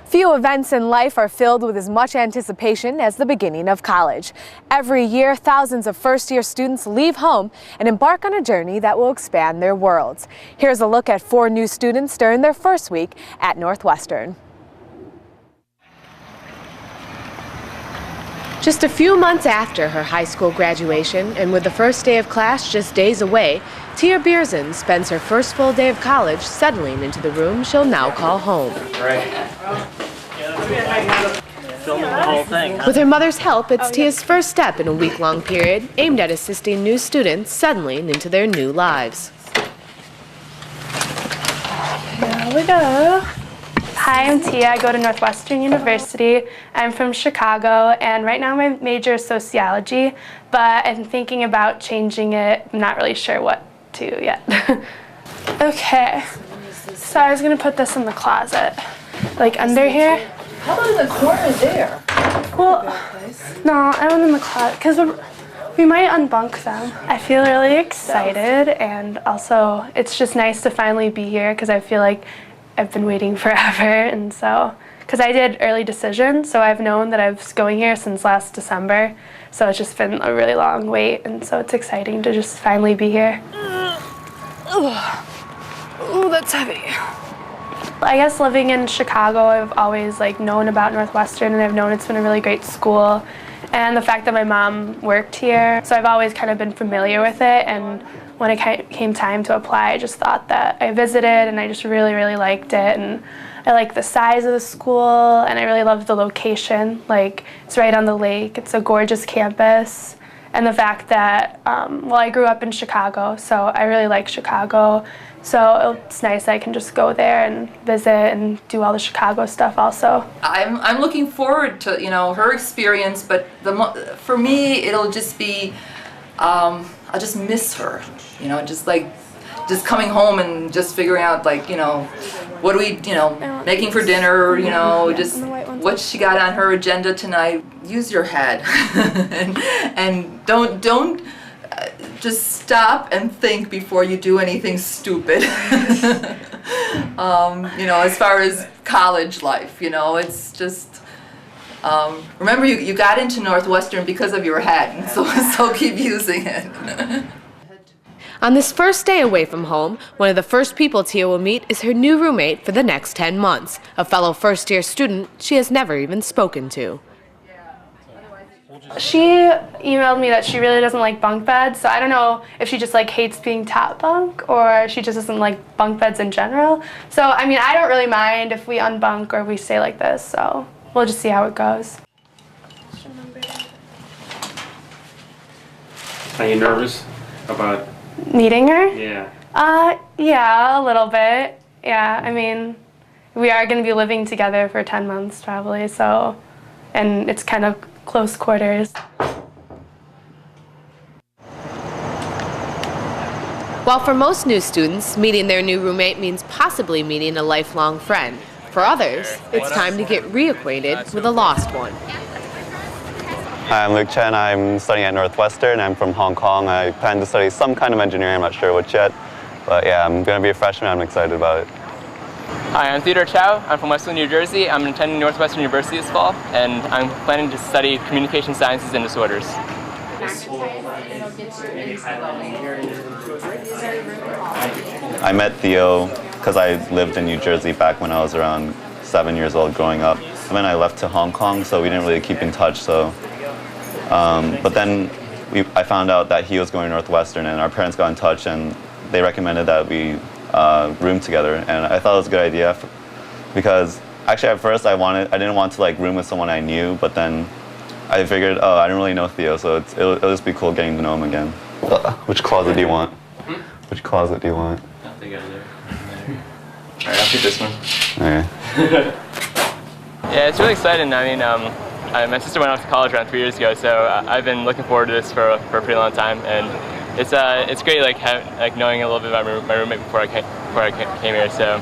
Few events in life are filled with as much anticipation as the beginning of college. Every year, thousands of first-year students leave home and embark on a journey that will expand their worlds. Here's a look at 4 new students during their first week at Northwestern. Just a few months after her high school graduation, and with the first day of class just days away, Tia Beersen spends her first full day of college settling into the room she'll now call home. With her mother's help, it's Tia's first step in a week-long period aimed at assisting new students settling into their new lives. Here we go. Hi, I'm Tia. I go to Northwestern University. I'm from Chicago, and right now my major is sociology, but I'm thinking about changing it. I'm not really sure what to yet. Okay, so I was gonna put this in the closet, like under here. How about in the corner there? Well, no, I want in the closet, because we might unbunk them. I feel really excited, and also it's just nice to finally be here, because I feel like I've been waiting forever, and so, because I did early decision, so I've known that I was going here since last December, so it's just been a really long wait, and so it's exciting to just finally be here. Oh, that's heavy. I guess living in Chicago, I've always known about Northwestern, and I've known it's been a really great school, and the fact that my mom worked here, so I've always kind of been familiar with it, and when it came time to apply, I just thought that I visited and I just really, really liked it. And I like the size of the school, and I really love the location. It's right on the lake. It's a gorgeous campus. And the fact that, well, I grew up in Chicago, so I really like Chicago. So it's nice I can just go there and visit and do all the Chicago stuff also. I'm looking forward to, her experience, but for me, it'll just be, I'll just miss her, just coming home and just figuring out, what are we, making for dinner, just what she got on her agenda tonight. Use your head and don't just stop and think before you do anything stupid. As far as college life, it's just, remember you got into Northwestern because of your head, and so keep using it. On this first day away from home, one of the first people Tia will meet is her new roommate for the next 10 months, a fellow first-year student she has never even spoken to. She emailed me that she really doesn't like bunk beds, so I don't know if she just hates being top bunk or she just doesn't like bunk beds in general. So, I mean, I don't really mind if we unbunk or we stay like this, so we'll just see how it goes. Are you nervous about meeting her? Yeah. Yeah, a little bit. Yeah, I mean, we are going to be living together for 10 months probably, so, and it's kind of close quarters. While for most new students, meeting their new roommate means possibly meeting a lifelong friend, for others, it's time to get reacquainted with a lost one. Hi, I'm Luke Chen. I'm studying at Northwestern. I'm from Hong Kong. I plan to study some kind of engineering. I'm not sure which yet. But yeah, I'm going to be a freshman. I'm excited about it. Hi, I'm Theodore Chow. I'm from Western New Jersey. I'm attending Northwestern University this fall, and I'm planning to study communication sciences and disorders. I met Theo because I lived in New Jersey back when I was around 7 years old growing up. And then I left to Hong Kong, so we didn't really keep in touch. So, but then I found out that he was going to Northwestern, and our parents got in touch, and they recommended that we room together. And I thought it was a good idea because actually at first I didn't want to room with someone I knew, but then I figured, oh, I didn't really know Theo, so it'll just be cool getting to know him again. Which closet do you want? Which closet do you want? I think over there. Alright, I'll keep this one. Okay. Yeah, it's really exciting. I mean, my sister went off to college around 3 years ago, so I've been looking forward to this for a pretty long time, and it's great knowing a little bit about my roommate before I came here. So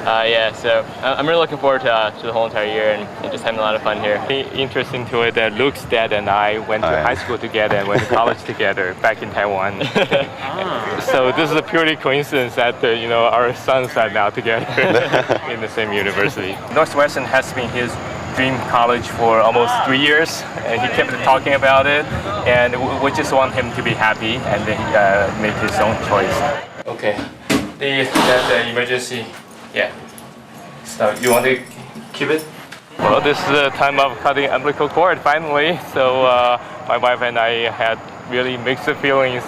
Yeah, so I'm really looking forward to the whole entire year and just having a lot of fun here. Interesting to it that Luke's dad and I went to high school together and went to college together back in Taiwan. So this is a purely coincidence that our sons are now together in the same university. Northwestern has been his dream college for almost 3 years, and he kept talking about it, and we just want him to be happy and then make his own choice. Okay, that's the emergency. Yeah. So you want to keep it? Well, this is the time of cutting umbilical cord finally. So my wife and I had really mixed feelings.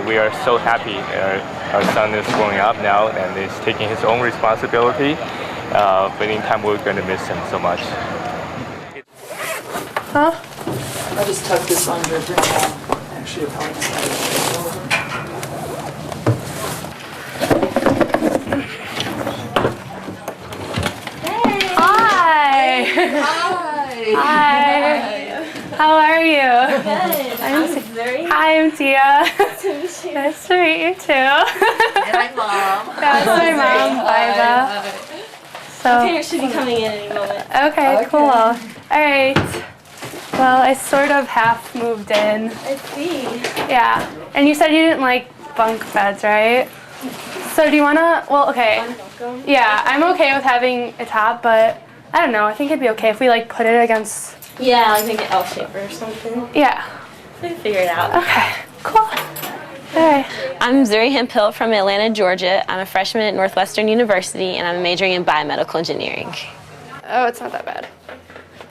We are so happy. Our son is growing up now and is taking his own responsibility. But in time we're going to miss him so much. Huh? I just tucked this under. Actually, Hi. Hi. How are you? Good. Hi, I'm Tia. Nice to meet you. Nice to meet you too. And I'm Mom. That's my mom, Biba. So, Parents should be coming in any moment. okay, cool. All right. Well, I sort of half moved in. I see. Yeah. And you said you didn't like bunk beds, right? So do you wanna? Well, okay. Welcome. Yeah, I'm okay with having a top, but I don't know. I think it'd be okay if we like put it against. Yeah, like make an L shape or something. Yeah. We can figure it out. Okay. Cool. Okay. I'm Zuri Hemphill from Atlanta, Georgia. I'm a freshman at Northwestern University, and I'm majoring in biomedical engineering. Oh, it's not that bad.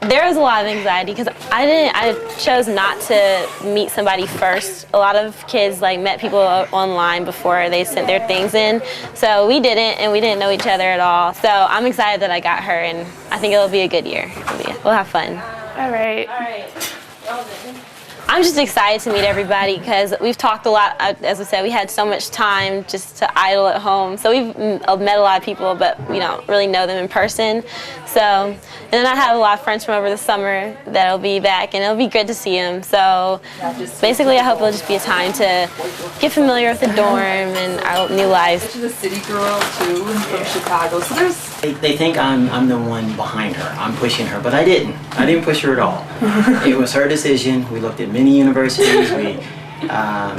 There was a lot of anxiety because I chose not to meet somebody first. A lot of kids met people online before they sent their things in. So we didn't, and we didn't know each other at all. So I'm excited that I got her, and I think it'll be a good year. We'll have fun. All right. All right. Well then. I'm just excited to meet everybody because we've talked a lot. As I said, we had so much time just to idle at home. So we've met a lot of people, but we don't really know them in person. So, and then I have a lot of friends from over the summer that'll be back, and it'll be good to see them. So basically, I hope it'll just be a time to get familiar with the dorm and our new lives. She's a city girl too, and from Chicago. So there's. They think I'm the one behind her. I'm pushing her, but I didn't. I didn't push her at all. It was her decision. We looked at many universities.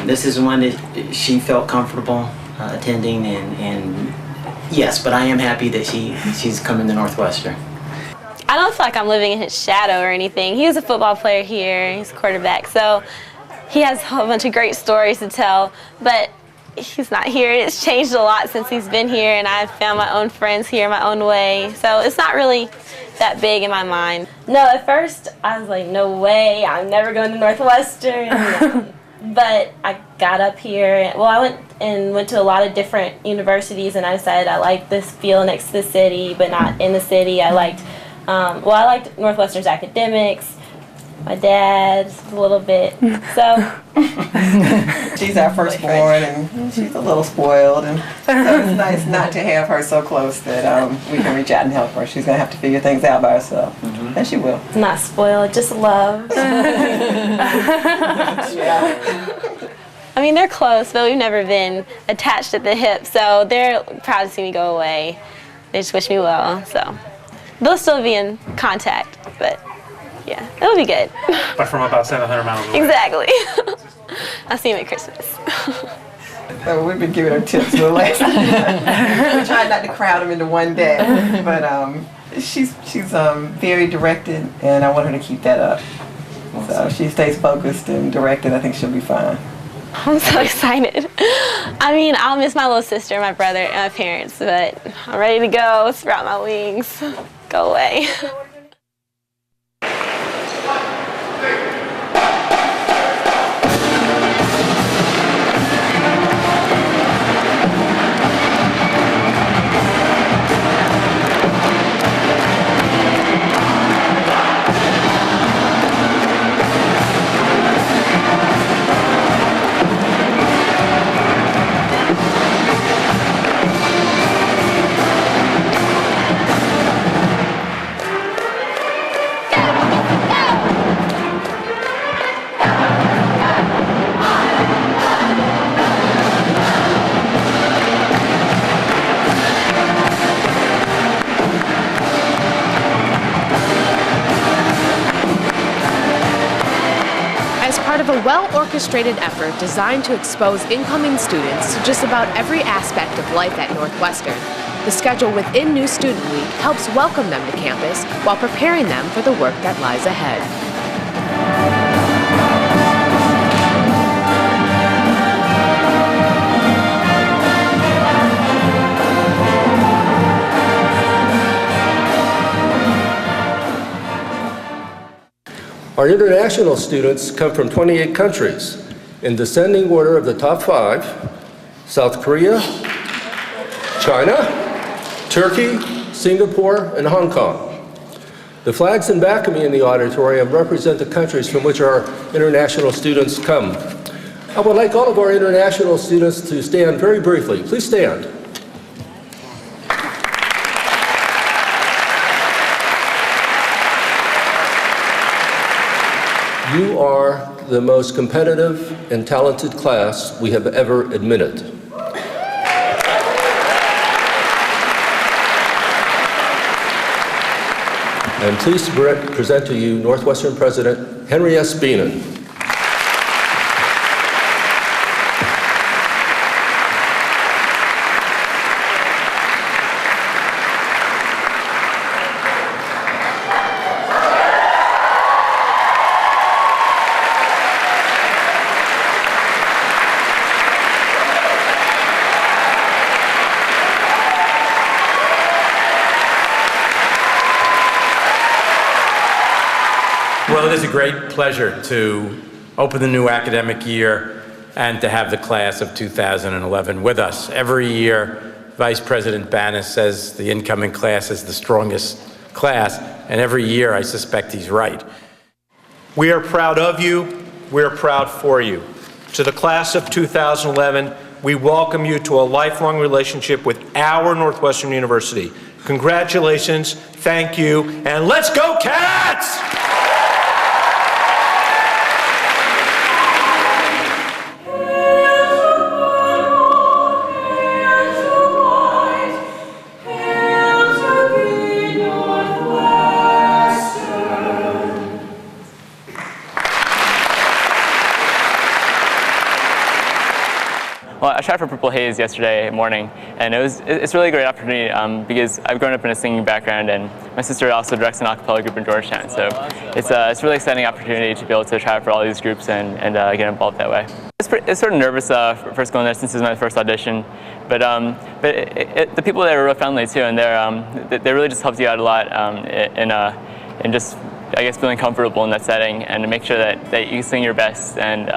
This is one that she felt comfortable attending, and yes, but I am happy that she's coming to Northwestern. I don't feel like I'm living in his shadow or anything. He was a football player here. He's a quarterback, so he has a whole bunch of great stories to tell, but he's not here. It's changed a lot since he's been here, and I've found my own friends here my own way. So it's not really that big in my mind. No, at first I was like, no way, I'm never going to Northwestern. But I got up here. Well, I went to a lot of different universities, and I decided I liked this feel next to the city, but not in the city. I liked Northwestern's academics. My dad, a little bit. So she's our firstborn, and she's a little spoiled, and so it's nice not to have her so close that we can reach out and help her. She's gonna have to figure things out by herself, and she will. it's not spoiled, just love. I mean, they're close, but we've never been attached at the hip, so they're proud to see me go away. They just wish me well, so they'll still be in contact, but yeah, it'll be good. But from about 700 miles away. Exactly. I'll see him at Christmas. So we've been giving her tips for the last time. We tried not to crowd them into one day, but she's very directed, and I want her to keep that up. So if she stays focused and directed, I think she'll be fine. I'm so excited. I mean, I'll miss my little sister, my brother, and my parents, but I'm ready to go, sprout my wings, go away. of a well-orchestrated effort designed to expose incoming students to just about every aspect of life at Northwestern. The schedule within New Student Week helps welcome them to campus while preparing them for the work that lies ahead. Our international students come from 28 countries. In descending order of the top 5, South Korea, China, Turkey, Singapore, and Hong Kong. The flags in back of me in the auditorium represent the countries from which our international students come. I would like all of our international students to stand very briefly. Please stand. You are the most competitive and talented class we have ever admitted. I'm pleased to present to you Northwestern President Henry S. Beenan. Well, it is a great pleasure to open the new academic year and to have the class of 2011 with us. Every year, Vice President Bannis says the incoming class is the strongest class, and every year I suspect he's right. We are proud of you. We are proud for you. To the class of 2011, we welcome you to a lifelong relationship with our Northwestern University. Congratulations, thank you, and let's go Cats! Well, I tried for Purple Haze yesterday morning, and it's a really great opportunity because I've grown up in a singing background, and my sister also directs an a cappella group in Georgetown. So it's a really exciting opportunity to be able to try for all these groups and get involved that way. It's sort of nervous first going there since this is my first audition, but the people there are real friendly too, and they really just helped you out a lot in just, I guess, feeling comfortable in that setting and to make sure that you sing your best, and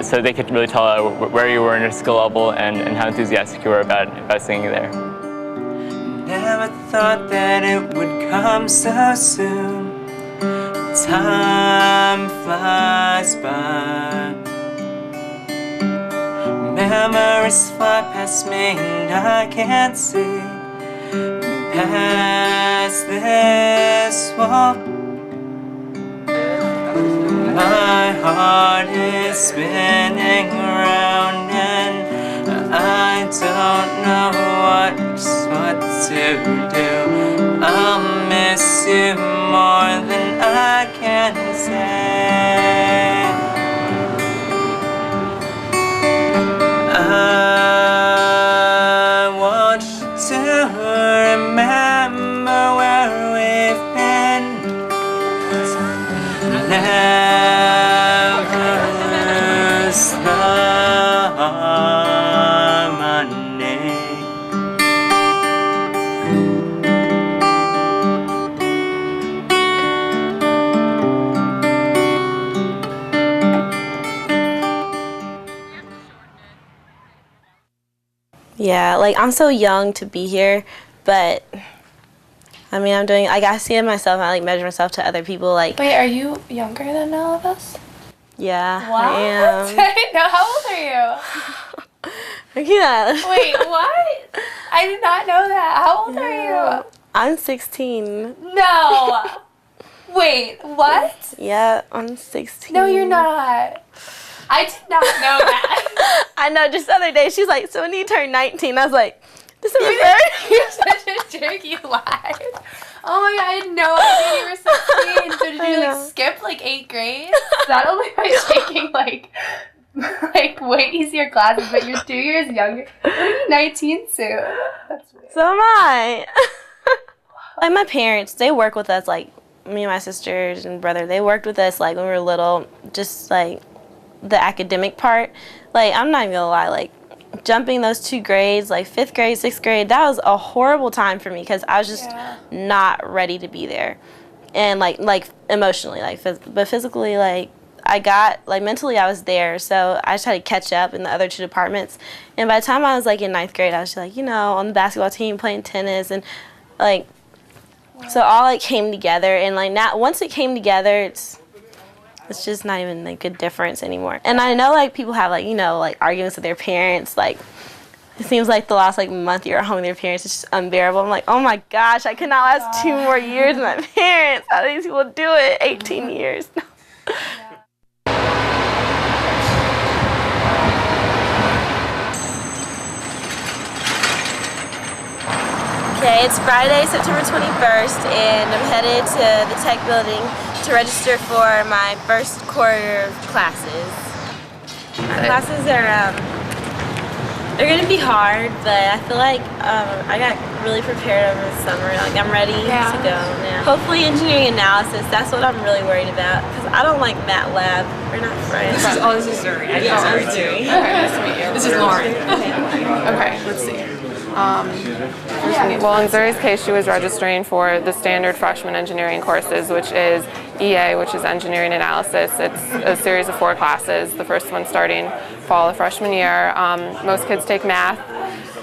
so they could really tell where you were in your skill level and how enthusiastic you were about singing there. Never thought that it would come so soon. Time flies by. Memories fly past me and I can't see past this wall. My heart is spinning around and I don't know what to do. I'll miss you more than I can say. I want you to remember where we've been. Never lose harmony. Yeah, like I'm so young to be here, but I mean I see myself, I measure myself to other people like. Wait, are you younger than all of us? Yeah, what? I am. I didn't know. How old are you? Yeah. Wait, what? I did not know that. How old are you? I'm 16. No. Wait, what? Yeah, I'm 16. No, you're not. I did not know that. I know, just the other day, she's like, so when you turn 19, I was like, this is You're such a jerk, you lied. Oh my god, I had no idea you were 16. So did you like skip like 8th grade? Not only am I taking like way easier classes, but you're 2 years younger. You're 19 soon. That's weird. So am I. Like my parents, they work with us, like me and my sisters and brother, they worked with us like when we were little, just like the academic part. Like I'm not even gonna lie, like jumping those 2 grades, like 5th grade, 6th grade, that was a horrible time for me because I was just not ready to be there. And like emotionally, like but physically, like I got, like mentally I was there, so I just had to catch up in the other 2 departments. And by the time I was like in 9th grade, I was just like, you know, on the basketball team playing tennis and like, so all like came together. And like now, once it came together, it's just not even like a difference anymore. And I know like people have like, you know, like arguments with their parents, like it seems like the last like month you're at home with your parents is just unbearable. I'm like, oh my gosh, I could not last 2 more years with my parents. How do these people do it? 18 years. Okay, it's Friday, September 21st, and I'm headed to the tech building to register for my first quarter of classes. My classes are, they're gonna be hard, but I feel like I got really prepared over the summer. Like I'm ready to go now. Hopefully engineering analysis, that's what I'm really worried about, because I don't like MATLAB. We're not friends. This is Zuri. Yeah, I'm Zuri. Okay, nice to meet you. This is Lauren. Okay, let's see. Well, in Zuri's case, she was registering for the standard freshman engineering courses, which is EA, which is engineering analysis. It's a series of 4 classes, the first one starting fall of freshman year. Most kids take math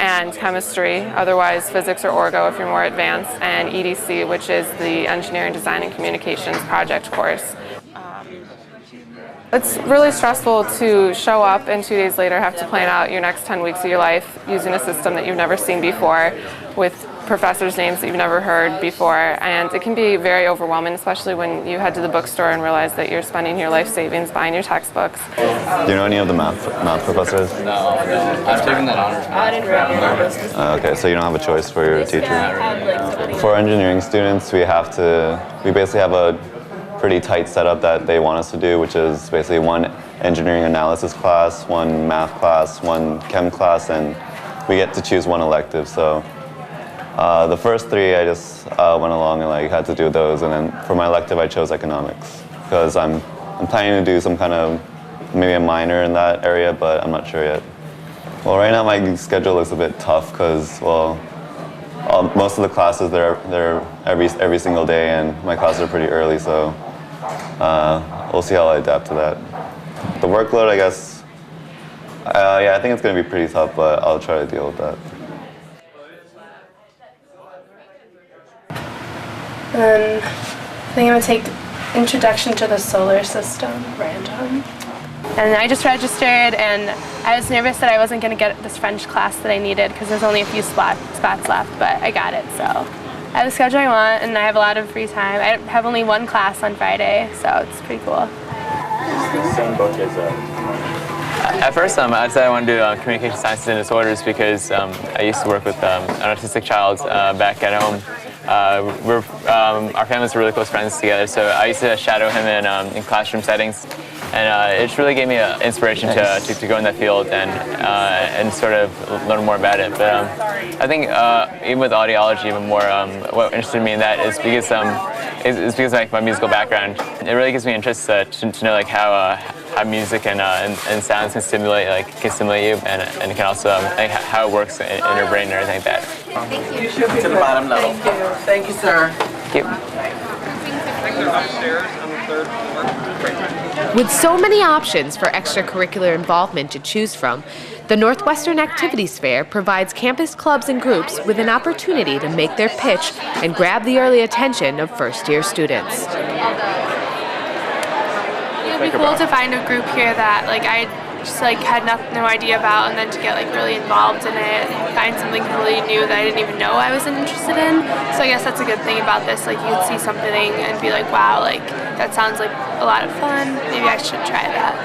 and chemistry, otherwise physics or orgo if you're more advanced, and EDC, which is the engineering design and communications project course. It's really stressful to show up and 2 days later have to plan out your next 10 weeks of your life using a system that you've never seen before with professors' names that you've never heard before, and it can be very overwhelming, especially when you head to the bookstore and realize that you're spending your life savings buying your textbooks. Do you know any of the math professors? No, I've taken that honors. I didn't read Okay, so you don't have a choice for your teacher? For engineering students, we basically have a pretty tight setup that they want us to do, which is basically 1 engineering analysis class, 1 math class, 1 chem class, and we get to choose 1 elective. So the first 3 I just went along and like had to do those, and then for my elective I chose economics because I'm planning to do some kind of maybe a minor in that area, but I'm not sure yet. Well, right now my schedule looks a bit tough because most of the classes they're every single day, and my classes are pretty early, so we'll see how I adapt to that. The workload, I guess, yeah, I think it's going to be pretty tough, but I'll try to deal with that. Then I think I'm gonna take Introduction to the Solar System, random. And I just registered, and I was nervous that I wasn't gonna get this French class that I needed because there's only a few spots left, but I got it, so. I have the schedule I want, and I have a lot of free time. I have only 1 class on Friday, so it's pretty cool. The same book as At first, I decided I wanted to do communication sciences and disorders because I used to work with an autistic child back at home. Our families were really close friends together, so I used to shadow him in classroom settings, and it just really gave me an inspiration to go in that field and sort of learn more about it. But I think even with audiology, even more, what interested me in that is because of my musical background. It really gives me interest to know like how music and sounds can stimulate you, and can also like how it works in your brain and everything like that. Thank you. To the bottom level. Thank you. Thank you, sir. Thank you. With so many options for extracurricular involvement to choose from, the Northwestern Activities Fair provides campus clubs and groups with an opportunity to make their pitch and grab the early attention of first-year students. It'd be cool to find a group here that I just had no idea about, and then to get really involved in it and find something really new that I didn't even know I was interested in. So I guess that's a good thing about this. You would see something and be like, wow, that sounds like a lot of fun. Maybe I should try that.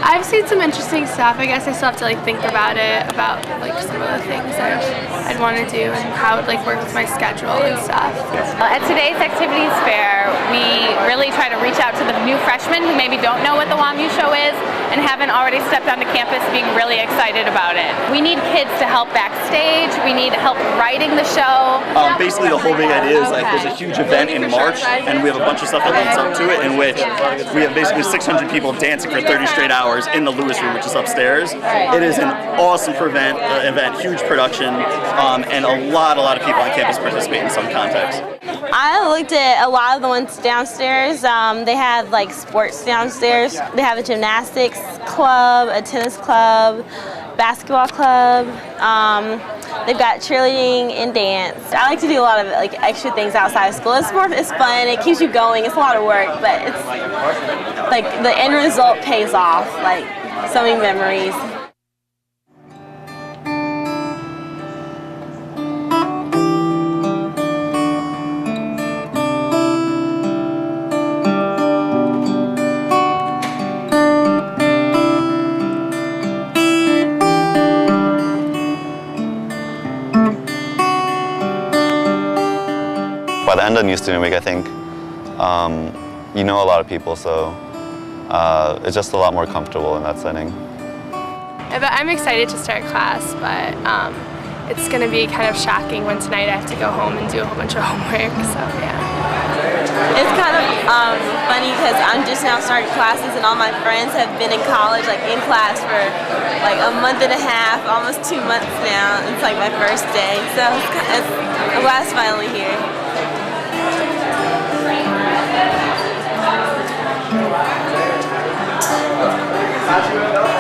I've seen some interesting stuff. I guess I still have to like think about it, about like some of the things that I'd want to do and how it would like work with my schedule and stuff. At today's activities fair, we really try to reach out to the new freshmen who maybe don't know what the WAMU show is and haven't already stepped onto campus being really excited about it. We need kids to help backstage. We need help writing the show. Basically, the whole big idea is like there's a huge event in March, and we have a bunch of stuff that leads up to it, in which we have basically 600 people dancing for 30 straight hours in the Lewis room, which is upstairs. It is an awesome event, huge production, and a lot of people on campus participate in some context. I looked at a lot of the ones downstairs. They have like sports downstairs. They have a gymnastics club, a tennis club, basketball club. They've got cheerleading and dance. I like to do a lot of like extra things outside of school. It's fun. It keeps you going. It's a lot of work, but it's like the end result pays off. Like so many memories. By the end of New Student Week, I think you know a lot of people, so it's just a lot more comfortable in that setting. I'm excited to start class, but it's going to be kind of shocking when tonight I have to go home and do a whole bunch of homework, so yeah. It's kind of funny because I'm just now starting classes and all my friends have been in college, like in class for like a month and a half, almost 2 months now. It's like my first day, so I'm glad it's finally here. How'd you